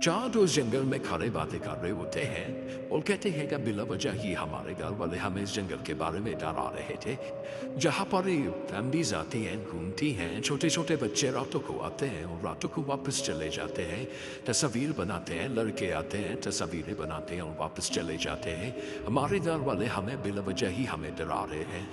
चाँद उस जंगल में खड़े बातें कर रहे होते हैं और कहते हैं कि बिला वजह ही हमारे घर वाले हमें इस जंगल के बारे में डरा रहे थे। जहाँ पर फैमिलीज आती हैं, घूमती हैं, छोटे छोटे बच्चे रातों को आते हैं और रातों को वापस चले जाते हैं। तस्वीर बनाते हैं, लड़के आते हैं, तस्वीरें बनाते हैं और वापस चले जाते हैं। हमारे घर वाले हमें बिला वजह ही हमें डरा रहे हैं।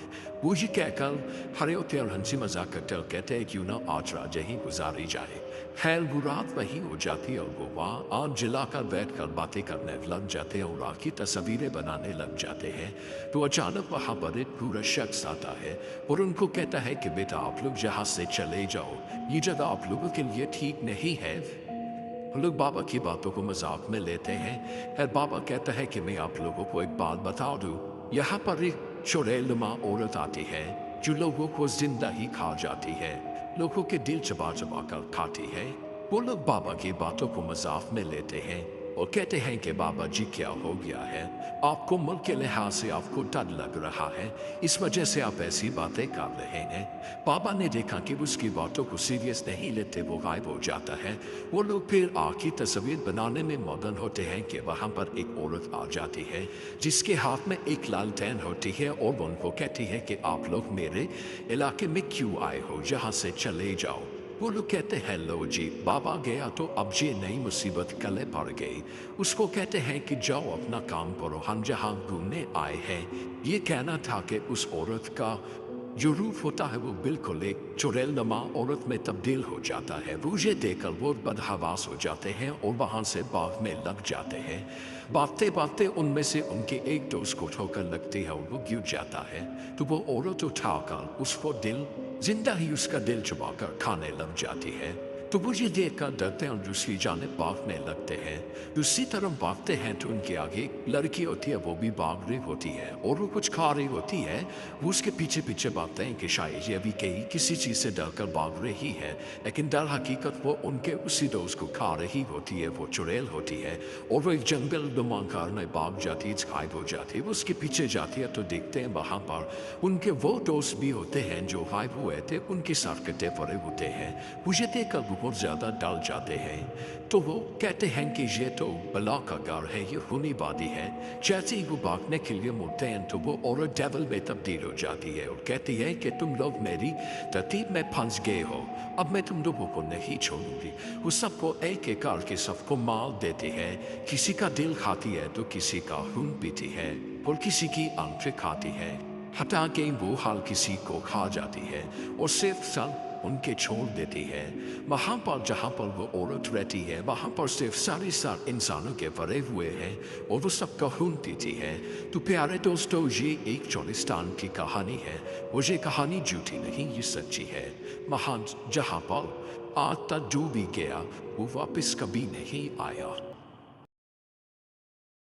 वो ये कहकर हरे होते और हंसी मजाक करते और कहते हैं क्यों ना आज रात ही गुजारी जाए। खैर वो रात वही हो जाती और वो वहाँ आग जलाकर बैठ कर बातें करने लग जाते हैं और आग की तस्वीरें बनाने लग जाते हैं। तो अचानक वहाँ पर एक पूरा शख्स आता है और उनको कहता है कि बेटा आप लोग यहाँ से चले जाओ, ये जगह आप लोगों के लिए ठीक नहीं है। वो लोग बाबा की बातों को मजाक में लेते हैं। खैर बाबा कहता है कि मैं आप लोगों को एक बात बता दूँ, यहाँ पर एक चुड़ैलनुमा औरत आती है जो लोगों को जिंदा ही खा जाती है, लोगों के दिल चबा चबा कर खाती है। वो लोग बाबा की बातों को मजाक में लेते हैं और कहते हैं कि बाबा जी क्या हो गया है, आपको मुल्क के लिहाज से आपको डर लग रहा है, इस वजह से आप ऐसी बातें कर रहे हैं। बाबा ने देखा कि उसकी बातों को सीरियस नहीं लेते, वो गायब हो जाता है। वो लोग फिर आग की तस्वीर बनाने में मगन होते हैं कि वहाँ पर एक औरत आ जाती है जिसके हाथ में एक लालटेन होती है और वो उनको कहती है कि आप लोग मेरे इलाके में क्यों आए हो, जहाँ से चले जाओ। वो लोग कहते हैं लो जी बाबा गया तो अब ये नई मुसीबत गले पड़ गई। उसको कहते हैं कि जाओ अपना काम करो, हम जहाँ घूमने आए हैं। ये कहना था कि उस औरत का जो रूप होता है वो बिल्कुल एक चुड़ैलनुमा औरत में तब्दील हो जाता है। वो ये देखकर वो बदहवास हो जाते हैं और वहाँ से बाग में लग जाते हैं। भागते भागते उनमें से उनके एक दोस्त को ठोकर लगती है और वो गिर जाता है। तो वो औरत उठाकर उसको दिल जिंदा ही उसका दिल चबाकर खाने लग जाती है। तो वो ये देखकर डरते हैं और दूसरी जानिब भागने लगते हैं। दूसरी तरफ भागते हैं तो उनके आगे एक लड़की होती है, वो भी भाग रही होती है और वो कुछ खा रही होती है। वो उसके पीछे पीछे भागते हैं कि शायद ये अभी कहीं किसी चीज़ से डरकर भाग रही है, लेकिन दर हकीकत वो उनके उसी दोस्त को खा रही होती है। वो चुड़ैल होती है और वो एक जंगल नुमा में भाग जाती है, गायब हो जाती है। वो उसके पीछे जाती है तो देखते हैं वहाँ पर उनके वो दोस्त भी होते हैं जो गायब हुए थे, उनके साथ कटे पड़े होते हैं। मुझे देखकर बहुत ज़्यादा डर जाते हैं। तो वो कहते हैं कि ये तो बला का घर है, ये खूनी वादी है। जैसे ही वो भागने के लिए मुड़ते हैं तो वो औरत डेविल में तब्दील हो जाती है और कहती है कि तुम लोग मेरी तरतीब में फंस गए हो, अब मैं तुम लोगों को नहीं छोड़ूंगी। वो सबको एक एक करके सबको मार देती है। किसी का दिल खाती है तो किसी का खून पीती है और किसी की आंखें खाती है। हटा के वो हाल किसी को खा जाती है और सिर्फ सन उनके छोड़ देती है। वहाँ पर जहाँ पर वो औरत रहती है वहाँ पर सिर्फ सारे इंसानों के भरे हुए हैं और वो सबका खून पीती है। तो प्यारे दोस्तों ये एक चोलिस्तान की कहानी है और ये कहानी झूठी नहीं, ये सच्ची है। वहाँ जहाँ पर आज तक जो भी गया वो वापस कभी नहीं आया।